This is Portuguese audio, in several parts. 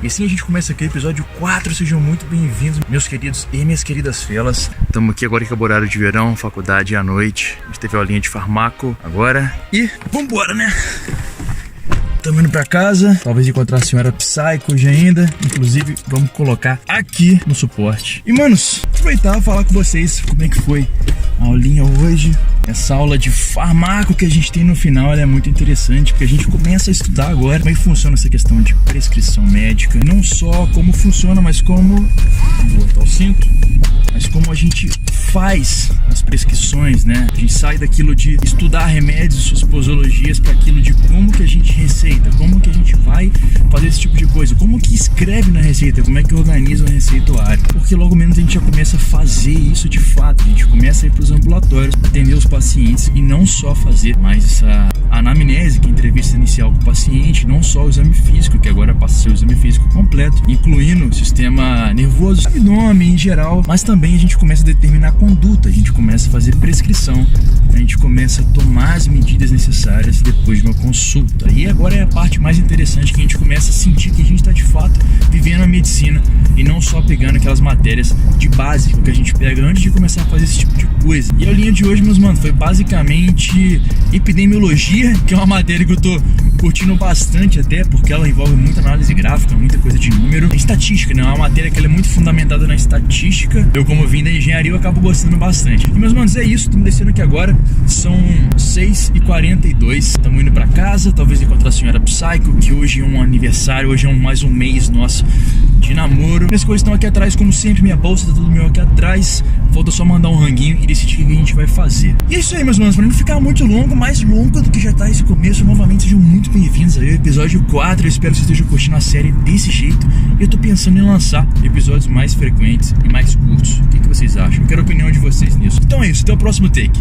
E assim a gente começa aqui o episódio 4, sejam muito bem-vindos, meus queridos e minhas queridas felas. Estamos aqui agora que acabou o horário de verão, faculdade à noite. A gente teve aulinha de farmaco agora e vambora, né? Estamos indo pra casa, talvez encontrar a senhora Psycho hoje ainda. Inclusive, vamos colocar aqui no suporte. E, manos, aproveitar e falar com vocês como é que foi a aulinha hoje. Essa aula de farmaco que a gente tem no final, ela é muito interessante, porque a gente começa a estudar agora como é que funciona essa questão de prescrição médica. Não só como funciona, mas como... Vou botar o cinto. Mas como a gente faz as prescrições, né? A gente sai daquilo de estudar remédios, suas posologias, para aquilo de como que a gente receita, como que a gente vai fazer esse tipo de coisa, como que escreve na receita, como é que organiza o receituário. Porque logo menos a gente já começa a fazer isso de fato, a gente começa a ir para os ambulatórios, atender os pacientes e não só fazer mais essa anamnese, que é a entrevista inicial com o paciente, não só o exame físico, que agora passa a ser o exame físico completo, incluindo o sistema nervoso, abdômen em geral, mas também a gente começa a determinar a conduta, a gente começa a fazer prescrição, a gente começa a tomar as medidas necessárias depois de uma consulta. E agora é a parte mais interessante, que a gente começa a sentir que a gente está de fato vivendo a medicina e não só pegando aquelas matérias de básico que a gente pega antes de começar a fazer esse tipo de coisa. E a linha de hoje, meus manos, foi basicamente epidemiologia, que é uma matéria que eu tô curtindo bastante até, porque ela envolve muita análise gráfica, muita coisa de número. Estatística, né? É uma matéria que ela é muito fundamentada na estatística. Eu, como vim da engenharia, eu acabo gostando bastante. E, meus manos, é isso. Estamos descendo aqui agora. São 6h42. Estamos indo pra casa, talvez encontrar a senhora Psycho, que hoje é um aniversário, hoje é mais um mês nosso de namoro. Minhas coisas estão aqui atrás, como sempre, minha bolsa tá tudo meu aqui atrás. Falta só mandar um ranguinho e decidir o que a gente vai fazer. E é isso aí, meus manos, pra não ficar muito longo, mais longo do que já tá esse começo, novamente sejam muito bem-vindos aí ao episódio 4. Eu espero que vocês estejam curtindo a série desse jeito. Eu tô pensando em lançar episódios mais frequentes e mais curtos. O que vocês acham? Eu quero a opinião de vocês nisso. Então é isso, até o próximo take.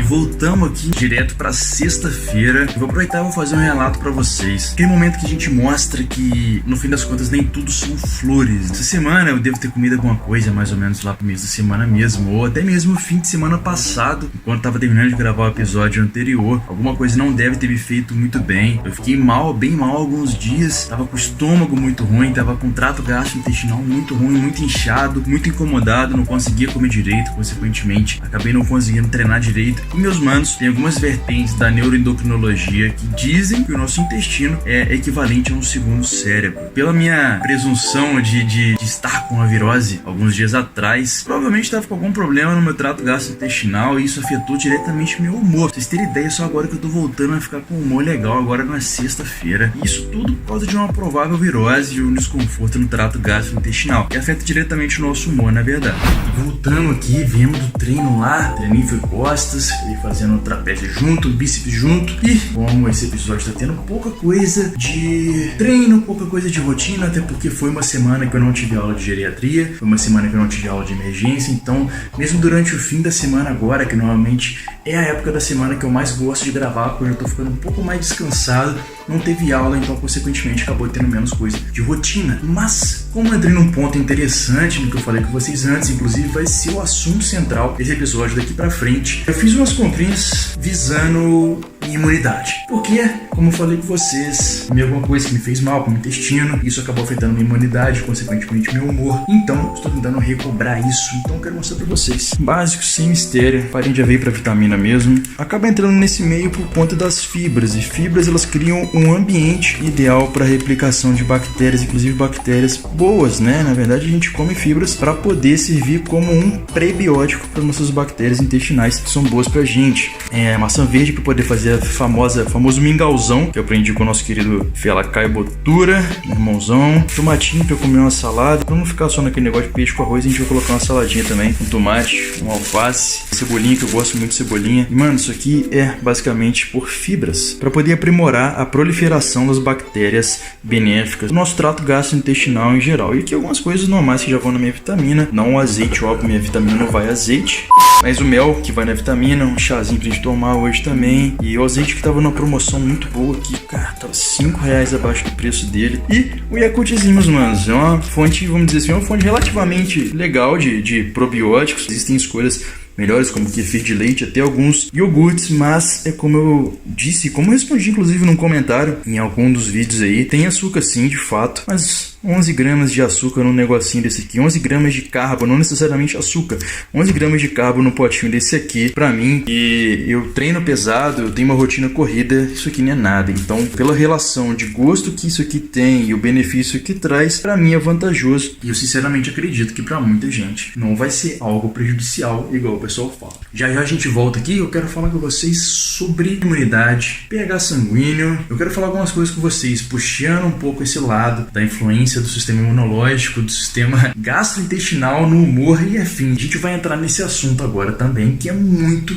Voltamos aqui direto pra sexta-feira. Eu vou aproveitar e vou fazer um relato pra vocês. Aquele momento que a gente mostra que, no fim das contas, nem tudo são flores. Essa semana eu devo ter comido alguma coisa, mais ou menos lá pro mês da semana mesmo, ou até mesmo no fim de semana passado, enquanto tava terminando de gravar o episódio anterior. Alguma coisa não deve ter me feito muito bem. Eu fiquei mal, bem mal alguns dias. Tava com o estômago muito ruim, tava com o trato gastrointestinal muito ruim, muito inchado, muito incomodado, não conseguia comer direito, consequentemente acabei não conseguindo treinar direito. Meus manos, tem algumas vertentes da neuroendocrinologia que dizem que o nosso intestino é equivalente a um segundo cérebro. Pela minha presunção de estar com a virose alguns dias atrás, provavelmente estava com algum problema no meu trato gastrointestinal e isso afetou diretamente meu humor. Pra vocês terem ideia, só agora que eu tô voltando a ficar com um humor legal agora na sexta-feira. E isso tudo por causa de uma provável virose e um desconforto no trato gastrointestinal, que afeta diretamente o nosso humor, na verdade. Voltando aqui, viemos do treino lá, treininho foi costas, fazendo trapézio junto, bíceps junto. E como esse episódio tá tendo pouca coisa de treino, pouca coisa de rotina, até porque foi uma semana que eu não tive aula de geriatria, foi uma semana que eu não tive aula de emergência, então mesmo durante o fim da semana agora, que normalmente é a época da semana que eu mais gosto de gravar, porque eu já tô ficando um pouco mais descansado, não teve aula, então consequentemente acabou tendo menos coisa de rotina. Mas como eu entrei num ponto interessante no que eu falei com vocês antes, inclusive vai ser o assunto central desse episódio daqui pra frente, eu fiz umas comprinhas visando minha imunidade. Porque, como eu falei com vocês, comi alguma coisa que me fez mal com o intestino, isso acabou afetando minha imunidade, consequentemente meu humor. Então, estou tentando recobrar isso. Então, eu quero mostrar pra vocês. Básico, sem mistério. Farinha já veio pra vitamina mesmo. Acaba entrando nesse meio por conta das fibras. E fibras, elas criam um ambiente ideal para replicação de bactérias, inclusive bactérias boas, né? Na verdade, a gente come fibras para poder servir como um prebiótico para nossas bactérias intestinais, que são boas pra gente. Maçã verde para poder fazer a famoso mingauzão, que eu aprendi com o nosso querido Felacai Botura, meu irmãozão. Tomatinho para comer uma salada. Pra não ficar só naquele negócio de peixe com arroz, a gente vai colocar uma saladinha também, com tomate, um alface, cebolinha, que eu gosto muito de cebolinha. E, mano, isso aqui é basicamente por fibras, para poder aprimorar a proliferação das bactérias benéficas do nosso trato gastrointestinal em geral. E aqui algumas coisas normais que já vão na minha vitamina, não o azeite, óbvio, minha vitamina não vai azeite, mas o mel que vai na vitamina, um chazinho pra gente tomar hoje também. E o azeite que tava numa promoção muito boa aqui, cara, tava R$5 abaixo do preço dele. E o Yakultzinho, meus manos, é uma fonte, vamos dizer assim, uma fonte relativamente legal de probióticos. Existem escolhas melhores, como kefir de leite, até alguns iogurtes, mas é como eu disse, como eu respondi inclusive num comentário em algum dos vídeos aí, tem açúcar sim, de fato, mas 11 gramas de açúcar num negocinho desse aqui, 11 gramas de carbo, não necessariamente açúcar, 11 gramas de carbo no potinho desse aqui, pra mim, e eu treino pesado, eu tenho uma rotina corrida, isso aqui não é nada. Então, pela relação de gosto que isso aqui tem e o benefício que traz, pra mim é vantajoso, e eu sinceramente acredito que pra muita gente não vai ser algo prejudicial, igual o pessoal fala. Já a gente volta aqui, eu quero falar com vocês sobre imunidade, pH sanguíneo, eu quero falar algumas coisas com vocês, puxando um pouco esse lado da influência do sistema imunológico, do sistema gastrointestinal no humor e afim. A gente vai entrar nesse assunto agora também, que é muito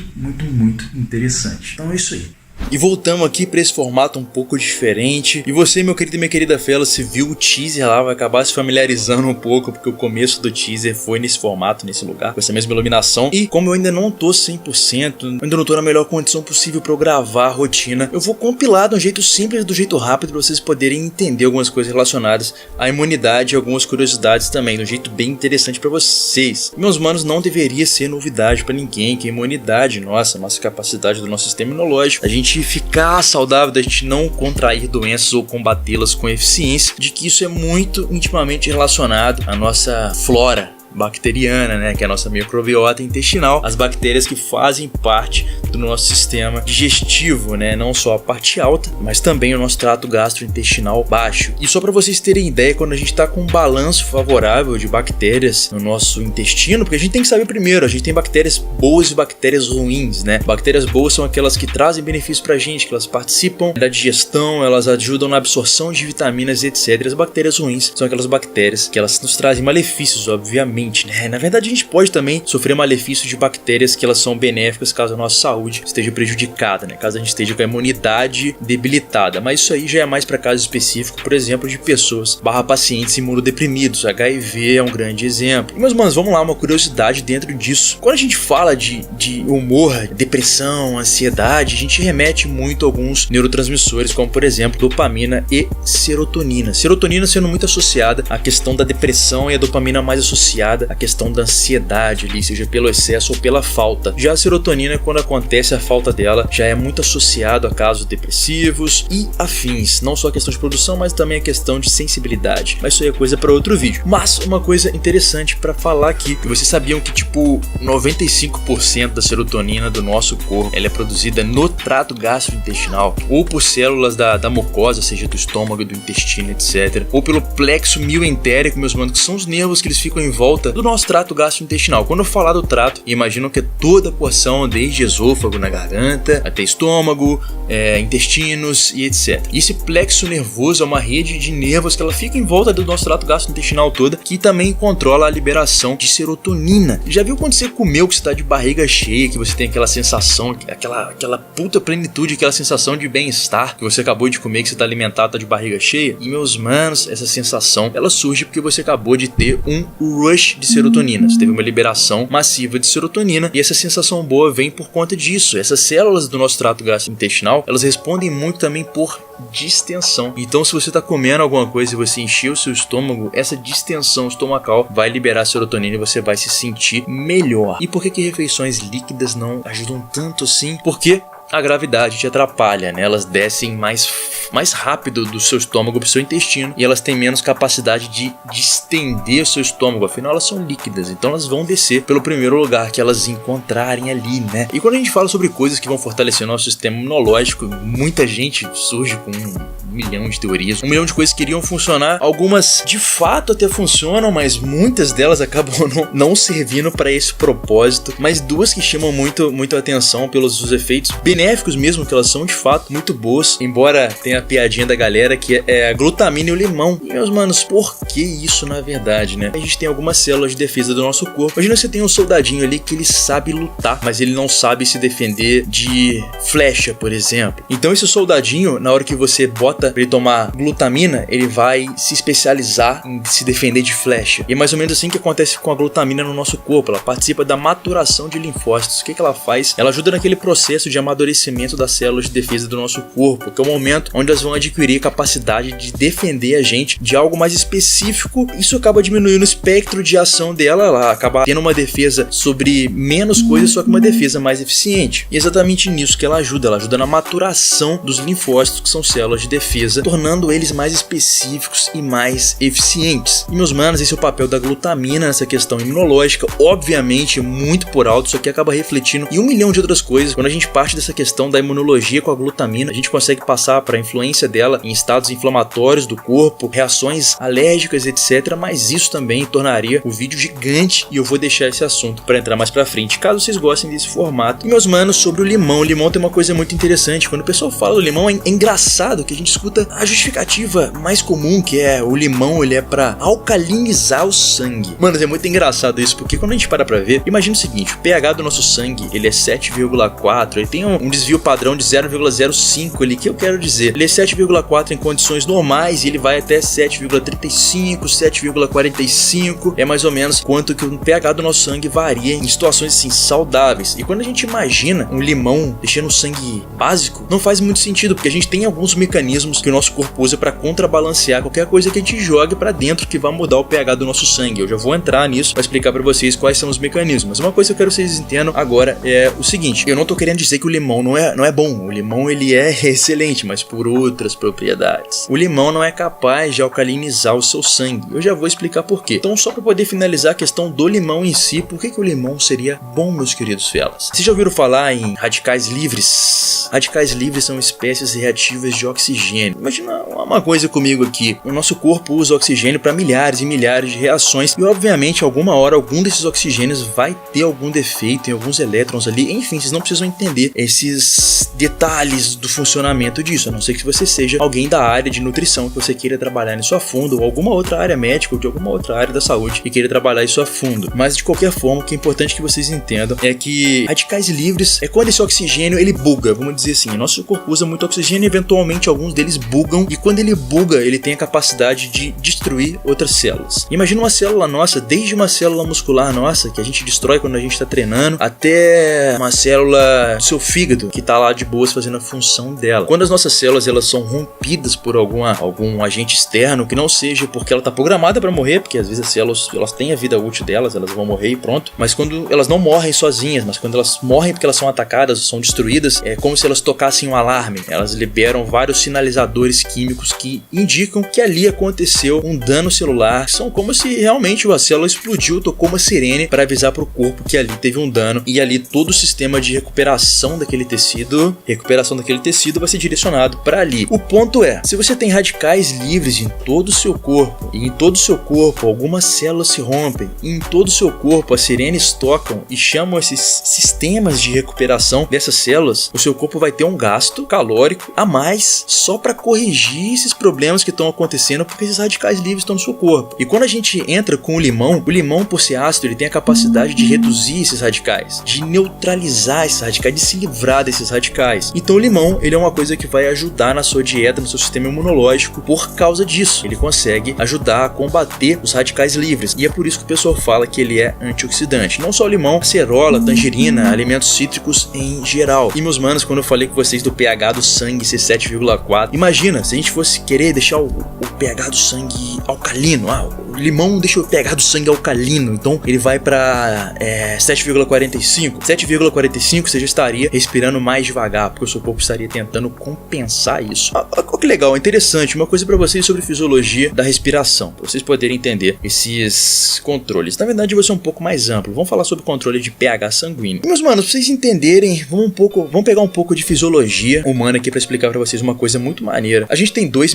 interessante. Então é isso aí. E voltamos aqui para esse formato um pouco diferente. E você, meu querido e minha querida Fela, se viu o teaser lá, vai acabar se familiarizando um pouco, porque o começo do teaser foi nesse formato, nesse lugar, com essa mesma iluminação. E como eu ainda não tô 100%, ainda não tô na melhor condição possível para eu gravar a rotina, eu vou compilar de um jeito simples, do jeito rápido, para vocês poderem entender algumas coisas relacionadas à imunidade e algumas curiosidades também, de um jeito bem interessante para vocês. Meus manos, não deveria ser novidade para ninguém que a imunidade, nossa capacidade do nosso sistema imunológico, a gente ficar saudável, da gente não contrair doenças ou combatê-las com eficiência, de que isso é muito intimamente relacionado à nossa flora bacteriana, né, que é a nossa microbiota intestinal, as bactérias que fazem parte do nosso sistema digestivo, né, não só a parte alta, mas também o nosso trato gastrointestinal baixo. E só para vocês terem ideia, quando a gente está com um balanço favorável de bactérias no nosso intestino, porque a gente tem que saber primeiro, a gente tem bactérias boas e bactérias ruins, né? Bactérias boas são aquelas que trazem benefícios pra gente, que elas participam da digestão, elas ajudam na absorção de vitaminas, etc. E as bactérias ruins são aquelas bactérias que elas nos trazem malefícios, obviamente. Na verdade, a gente pode também sofrer malefício de bactérias que elas são benéficas caso a nossa saúde esteja prejudicada, né? Caso a gente esteja com a imunidade debilitada. Mas isso aí já é mais para caso específico, por exemplo, de pessoas pacientes imunodeprimidos. HIV é um grande exemplo. E, meus manos, vamos lá, uma curiosidade dentro disso. Quando a gente fala de humor, depressão, ansiedade, a gente remete muito a alguns neurotransmissores, como por exemplo dopamina e serotonina. Serotonina sendo muito associada à questão da depressão e a dopamina mais associada à questão da ansiedade ali, seja pelo excesso ou pela falta. Já a serotonina, quando acontece a falta dela, já é muito associado a casos depressivos e afins. Não só a questão de produção, mas também a questão de sensibilidade. Mas isso aí é coisa para outro vídeo. Mas uma coisa interessante para falar aqui, que vocês sabiam que tipo 95% da serotonina do nosso corpo, ela é produzida no trato gastrointestinal, ou por células da mucosa, seja do estômago, do intestino, etc. Ou pelo plexo mioentérico, meus manos, que são os nervos que eles ficam em volta do nosso trato gastrointestinal. Quando eu falar do trato, imaginam que é toda a porção, desde esôfago na garganta, até estômago, intestinos e etc. E esse plexo nervoso é uma rede de nervos que ela fica em volta do nosso trato gastrointestinal toda, que também controla a liberação de serotonina. Já viu quando você comeu, que você está de barriga cheia, que você tem aquela sensação, aquela puta plenitude, aquela sensação de bem-estar, que você acabou de comer, que você está alimentado, está de barriga cheia? E, meus manos, essa sensação, ela surge porque você acabou de ter um rush de serotonina. Você teve uma liberação massiva de serotonina e essa sensação boa vem por conta disso. Essas células do nosso trato gastrointestinal, elas respondem muito também por distensão. Então, se você está comendo alguma coisa e você encheu o seu estômago, essa distensão estomacal vai liberar serotonina e você vai se sentir melhor. E por que refeições líquidas não ajudam tanto assim? Porque a gravidade te atrapalha, né? Elas descem mais rápido do seu estômago para o seu intestino e elas têm menos capacidade de distender o seu estômago, afinal elas são líquidas, então elas vão descer pelo primeiro lugar que elas encontrarem ali, né? E quando a gente fala sobre coisas que vão fortalecer o nosso sistema imunológico, muita gente surge com um milhão de teorias, 1 milhão de coisas que iriam funcionar, algumas de fato até funcionam, mas muitas delas acabam não servindo para esse propósito, mas duas que chamam muito a atenção pelos efeitos benéficos mesmo, que elas são de fato muito boas, embora tenha a piadinha da galera que é a glutamina e o limão. E, meus manos, por que isso na verdade, né? A gente tem algumas células de defesa do nosso corpo. Imagina você tem um soldadinho ali que ele sabe lutar, mas ele não sabe se defender de flecha, por exemplo. Então esse soldadinho, na hora que você bota bota pra ele tomar glutamina, ele vai se especializar em se defender de flecha. E é mais ou menos assim que acontece com a glutamina no nosso corpo. Ela participa da maturação de linfócitos. O que ela faz? Ela ajuda naquele processo de amadurecimento das células de defesa do nosso corpo, que é o momento onde elas vão adquirir capacidade de defender a gente de algo mais específico. Isso acaba diminuindo o espectro de ação dela, ela acaba tendo uma defesa sobre menos coisas, só que uma defesa mais eficiente. E é exatamente nisso que ela ajuda na maturação dos linfócitos, que são células de defesa, tornando eles mais específicos e mais eficientes. E meus manos, esse é o papel da glutamina nessa questão imunológica, obviamente muito por alto, isso aqui acaba refletindo em 1 milhão de outras coisas. Quando a gente parte dessa questão da imunologia com a glutamina, a gente consegue passar para a influência dela em estados inflamatórios do corpo, reações alérgicas, etc. Mas isso também tornaria o vídeo gigante e eu vou deixar esse assunto para entrar mais para frente, caso vocês gostem desse formato. E meus manos, sobre o limão tem uma coisa muito interessante. Quando o pessoal fala do limão, é engraçado que a gente escuta a justificativa mais comum, que é o limão, ele é para alcalinizar o sangue. Mano, é muito engraçado isso, porque quando a gente para pra ver, imagina o seguinte: o pH do nosso sangue, ele é 7,4, ele tem um desvio padrão de 0,05 ali, que eu quero dizer, ele é 7,4 em condições normais e ele vai até 7,35, 7,45, é mais ou menos quanto que o pH do nosso sangue varia em situações assim saudáveis. E quando a gente imagina um limão deixando o sangue básico, não faz muito sentido, porque a gente tem alguns mecanismos que o nosso corpo usa para contrabalancear qualquer coisa que a gente jogue para dentro que vai mudar o pH do nosso sangue. Eu já vou entrar nisso para explicar para vocês quais são os mecanismos. Uma coisa que eu quero que vocês entendam agora é o seguinte: eu não tô querendo dizer que o limão não é bom. O limão, ele é excelente, mas por outras propriedades. O limão não é capaz de alcalinizar o seu sangue. Eu já vou explicar por quê. Então, só para poder finalizar a questão do limão em si, por que o limão seria bom, meus queridos felas? Vocês já ouviram falar em radicais livres? Radicais livres são espécies reativas de oxigênio. Imagina uma coisa comigo aqui: o nosso corpo usa oxigênio para milhares e milhares de reações e obviamente alguma hora algum desses oxigênios vai ter algum defeito em alguns elétrons ali. Enfim, vocês não precisam entender esses detalhes do funcionamento disso, a não ser que você seja alguém da área de nutrição, que você queira trabalhar nisso a fundo, ou alguma outra área médica ou de alguma outra área da saúde e queira trabalhar isso a fundo. Mas de qualquer forma, o que é importante que vocês entendam é que radicais livres é quando esse oxigênio ele buga, vamos dizer assim. O nosso corpo usa muito oxigênio e eventualmente alguns deles bugam, e quando ele buga, ele tem a capacidade de destruir outras células. Imagina uma célula nossa, desde uma célula muscular nossa, que a gente destrói quando a gente está treinando, até uma célula do seu fígado, que está lá de boas fazendo a função dela. Quando as nossas células elas são rompidas por algum agente externo, que não seja porque ela está programada para morrer, porque às vezes as células elas têm a vida útil delas, elas vão morrer e pronto, mas quando elas não morrem sozinhas, mas quando elas morrem porque elas são atacadas, são destruídas, é como se elas tocassem um alarme. Elas liberam vários sinalizadores químicos que indicam que ali aconteceu um dano celular. São como se realmente a célula explodiu, tocou uma sirene para avisar para o corpo que ali teve um dano, e ali todo o sistema de recuperação daquele tecido vai ser direcionado para ali. O ponto é, se você tem radicais livres em todo o seu corpo, e em todo o seu corpo algumas células se rompem, e em todo o seu corpo as sirenes tocam e chamam esses sistemas de recuperação dessas células, o seu corpo vai ter um gasto calórico a mais só para corrigir esses problemas que estão acontecendo, porque esses radicais livres estão no seu corpo. E quando a gente entra com o limão por ser ácido, ele tem a capacidade de reduzir esses radicais, de neutralizar esses radicais, de se livrar desses radicais. Então o limão, ele é uma coisa que vai ajudar na sua dieta, no seu sistema imunológico, por causa disso. Ele consegue ajudar a combater os radicais livres, e é por isso que o pessoal fala que ele é antioxidante. Não só o limão, acerola, tangerina, alimentos cítricos em geral. E meus manos, quando eu falei com vocês do pH do sangue ser 7,4, imagina se a gente fosse querer deixar o pH do sangue alcalino. O limão deixa o pH do sangue alcalino, então ele vai para 7,45. 7,45 você já estaria respirando mais devagar, porque o seu corpo estaria tentando compensar isso. Olha que legal, interessante, uma coisa para vocês sobre fisiologia da respiração, para vocês poderem entender esses controles. Na verdade, vai ser um pouco mais amplo. Vamos falar sobre controle de pH sanguíneo. E, meus manos, pra vocês entenderem, vamos pegar um pouco de fisiologia humana aqui para explicar para vocês uma coisa muito maneira. A gente tem dois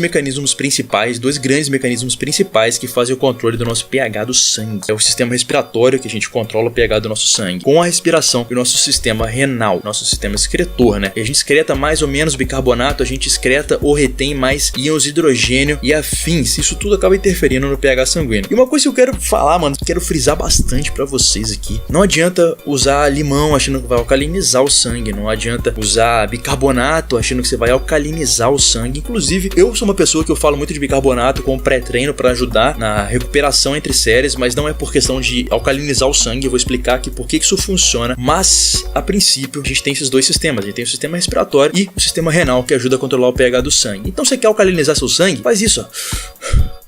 grandes mecanismos principais que fazem o controle do nosso pH do sangue. É o sistema respiratório que a gente controla o pH do nosso sangue. Com a respiração e o nosso sistema renal, nosso sistema excretor, né? E a gente excreta mais ou menos bicarbonato, a gente excreta ou retém mais íons de hidrogênio e afins. Isso tudo acaba interferindo no pH sanguíneo. E uma coisa que eu quero falar, mano, quero frisar bastante pra vocês aqui. Não adianta usar limão achando que vai alcalinizar o sangue. Não adianta usar bicarbonato achando que você vai alcalinizar o sangue. Inclusive, eu sou uma pessoa que eu falo muito de bicarbonato como pré-treino para ajudar na recuperação entre séries, mas não é por questão de alcalinizar o sangue. Eu vou explicar aqui por que isso funciona. Mas, a princípio, a gente tem esses dois sistemas. A gente tem o sistema respiratório e o sistema renal, que ajuda a controlar o pH do sangue. Então, você quer alcalinizar seu sangue? Faz isso, ó.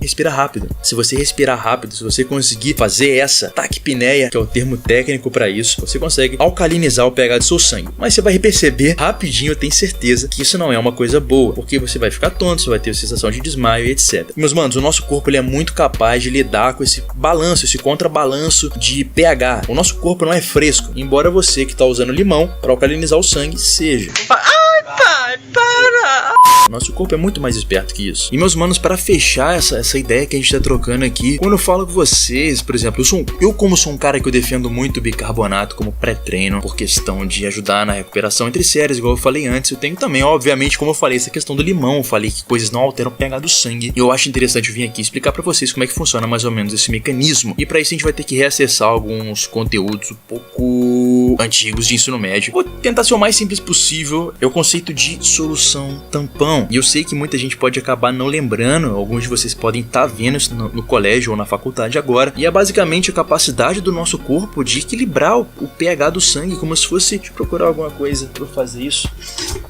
Respira rápido. Se você respirar rápido, se você conseguir fazer essa taquipneia, que é o termo técnico para isso, você consegue alcalinizar o pH do seu sangue. Mas você vai perceber rapidinho, eu tenho certeza, que isso não é uma coisa boa, porque você vai ficar tonto, você vai ter sensação de desmaio e etc. Meus manos, o nosso corpo ele é muito capaz de lidar com esse balanço, esse contrabalanço de pH. O nosso corpo não é fresco, embora você que está usando limão para alcalinizar o sangue seja. Ai, pai, para! O nosso corpo é muito mais esperto que isso. E meus manos, para fechar essa ideia que a gente tá trocando aqui, quando eu falo com vocês, por exemplo, eu como sou um cara que eu defendo muito o bicarbonato como pré-treino, por questão de ajudar na recuperação entre séries, igual eu falei antes, eu tenho também, obviamente, como eu falei, essa questão do limão, eu falei que coisas não alteram o pH do sangue, e eu acho interessante vir aqui explicar pra vocês como é que funciona mais ou menos esse mecanismo, e pra isso a gente vai ter que reacessar alguns conteúdos um pouco antigos de ensino médio. Vou tentar ser o mais simples possível, é o conceito de solução tampão. E eu sei que muita gente pode acabar não lembrando, alguns de vocês podem estar vendo isso no colégio ou na faculdade agora, e é basicamente a capacidade do nosso corpo de equilibrar o pH do sangue, como se fosse... Deixa eu procurar alguma coisa para fazer isso.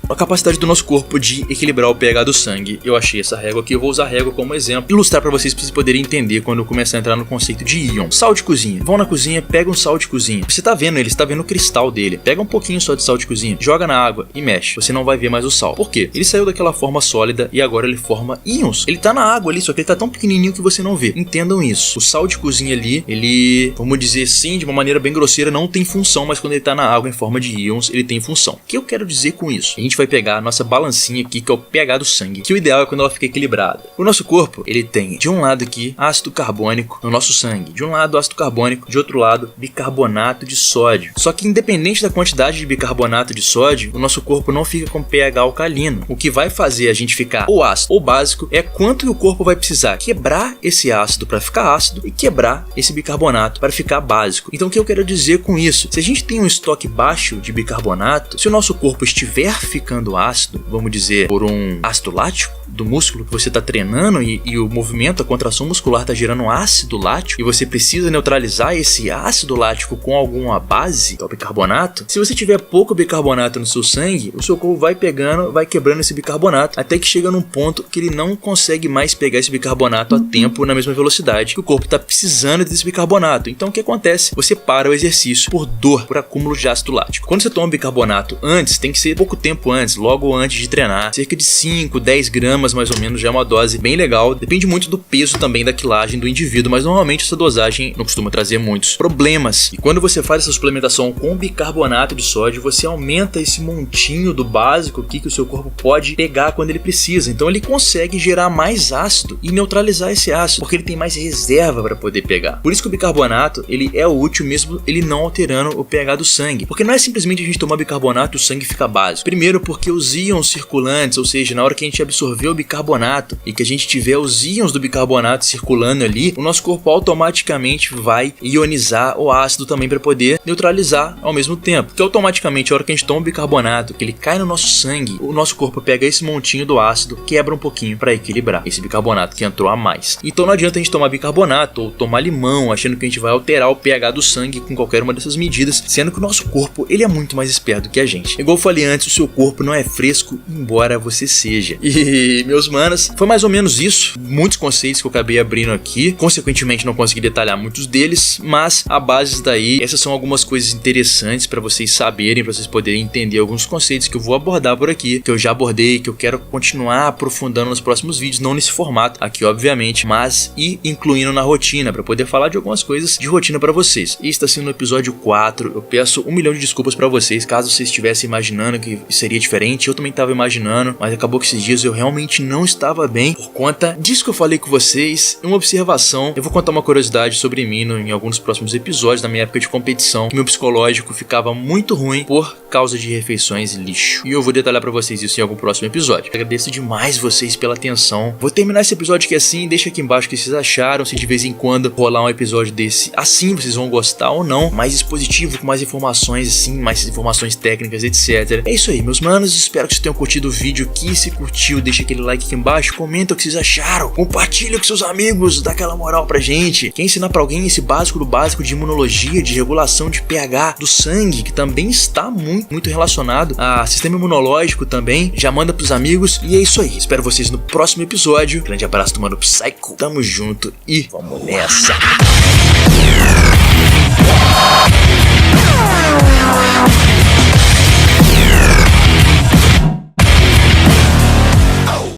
A capacidade do nosso corpo de equilibrar o pH do sangue. Eu achei essa régua aqui, eu vou usar a régua como exemplo, ilustrar para vocês poderem entender quando eu começar a entrar no conceito de íon. Sal de cozinha. Vão na cozinha, pega um sal de cozinha. Você tá vendo ele, você tá vendo o cristal dele. Pega um pouquinho só de sal de cozinha, joga na água e mexe. Você não vai ver mais o sal. Por quê? Ele saiu daquela forma sólida e agora ele forma íons. Ele tá na água ali, só que ele tá tão pequenininho que você não vê. Entendam isso. O sal de cozinha ali, ele, vamos dizer assim, de uma maneira bem grosseira, não tem função, mas quando ele tá na água em forma de íons, ele tem função. O que eu quero dizer com isso? A gente vai pegar a nossa balancinha aqui, que é o pH do sangue, que o ideal é quando ela fica equilibrada. O nosso corpo, ele tem, de um lado aqui, ácido carbônico no nosso sangue. De um lado, ácido carbônico, de outro lado, bicarbonato de sódio. Só que independente da quantidade de bicarbonato de sódio, o nosso corpo não fica com pH alcalino. O que vai fazer a gente ficar ou ácido ou básico é quanto o corpo vai precisar quebrar esse ácido para ficar ácido e quebrar esse bicarbonato para ficar básico. Então o que eu quero dizer com isso? Se a gente tem um estoque baixo de bicarbonato, se o nosso corpo estiver ficando ácido, vamos dizer, por um ácido lático do músculo que você está treinando e o movimento, a contração muscular está gerando ácido lático e você precisa neutralizar esse ácido lático com alguma base, que é o bicarbonato, se você tiver pouco bicarbonato no seu sangue, o seu corpo vai pegando, vai quebrando esse bicarbonato até que chega num ponto que ele não consegue mais pegar esse bicarbonato a tempo na mesma velocidade que o corpo está precisando desse bicarbonato. Então o que acontece? Você para o exercício por dor, por acúmulo de ácido lático. Quando você toma bicarbonato antes, tem que ser pouco tempo antes, logo antes de treinar, cerca de 5, 10 gramas mais ou menos, já é uma dose bem legal. Depende muito do peso também da quilagem do indivíduo, mas normalmente essa dosagem não costuma trazer muitos problemas. E quando você faz essa suplementação com bicarbonato de sódio, você aumenta esse montinho do básico aqui que o seu corpo pode pegar quando ele precisa. Então ele consegue gerar mais ácido e neutralizar esse ácido, porque ele tem mais reserva para poder pegar. Por isso que o bicarbonato, ele é útil mesmo ele não alterando o pH do sangue. Porque não é simplesmente a gente tomar bicarbonato e o sangue fica básico. Primeiro porque os íons circulantes, ou seja, na hora que a gente absorver o bicarbonato e que a gente tiver os íons do bicarbonato circulando ali, o nosso corpo automaticamente vai ionizar o ácido também para poder neutralizar ao mesmo tempo. Porque automaticamente, a hora que a gente toma o bicarbonato, que ele cai no nosso sangue, o nosso corpo pega esse montinho do ácido, quebra um pouquinho para equilibrar esse bicarbonato que entrou a mais. Então não adianta a gente tomar bicarbonato ou tomar limão achando que a gente vai alterar o pH do sangue com qualquer uma dessas medidas, sendo que o nosso corpo, ele é muito mais esperto que a gente. Igual eu falei antes, o seu corpo não é fresco, embora você seja. E, meus manos, foi mais ou menos isso. Muitos conceitos que eu acabei abrindo aqui. Consequentemente, não consegui detalhar muitos deles, mas a base daí, essas são algumas coisas interessantes para vocês saberem, para vocês poderem entender alguns conceitos que eu vou abordar por aqui, que eu já abordei, que eu quero continuar aprofundando nos próximos vídeos, não nesse formato aqui, obviamente, mas ir incluindo na rotina, pra poder falar de algumas coisas de rotina pra vocês. E está sendo o episódio 4, eu peço 1 milhão de desculpas pra vocês, caso vocês estivessem imaginando que seria diferente, eu também estava imaginando, mas acabou que esses dias eu realmente não estava bem, por conta disso que eu falei com vocês. Uma observação, eu vou contar uma curiosidade sobre mim em alguns dos próximos episódios, na minha época de competição, que meu psicológico ficava muito ruim por causa de refeições lixo, e eu vou detalhar pra vocês isso em algum próximo episódio. Agradeço demais vocês pela atenção. Vou terminar esse episódio aqui assim, deixa aqui embaixo o que vocês acharam, se de vez em quando rolar um episódio desse assim, vocês vão gostar ou não, mais expositivo, com mais informações assim, mais informações técnicas, etc. É isso aí, meus manos, espero que vocês tenham curtido o vídeo aqui. Se curtiu, deixa aquele like aqui embaixo, comenta o que vocês acharam, compartilha com seus amigos, dá aquela moral pra gente. Quer ensinar pra alguém esse básico do básico de imunologia, de regulação de pH do sangue, que também está muito relacionado a sistema imunológico também, já manda pros amigos. E é isso aí, espero vocês no próximo episódio. Grande abraço do Mano Psycho, tamo junto e vamos nessa.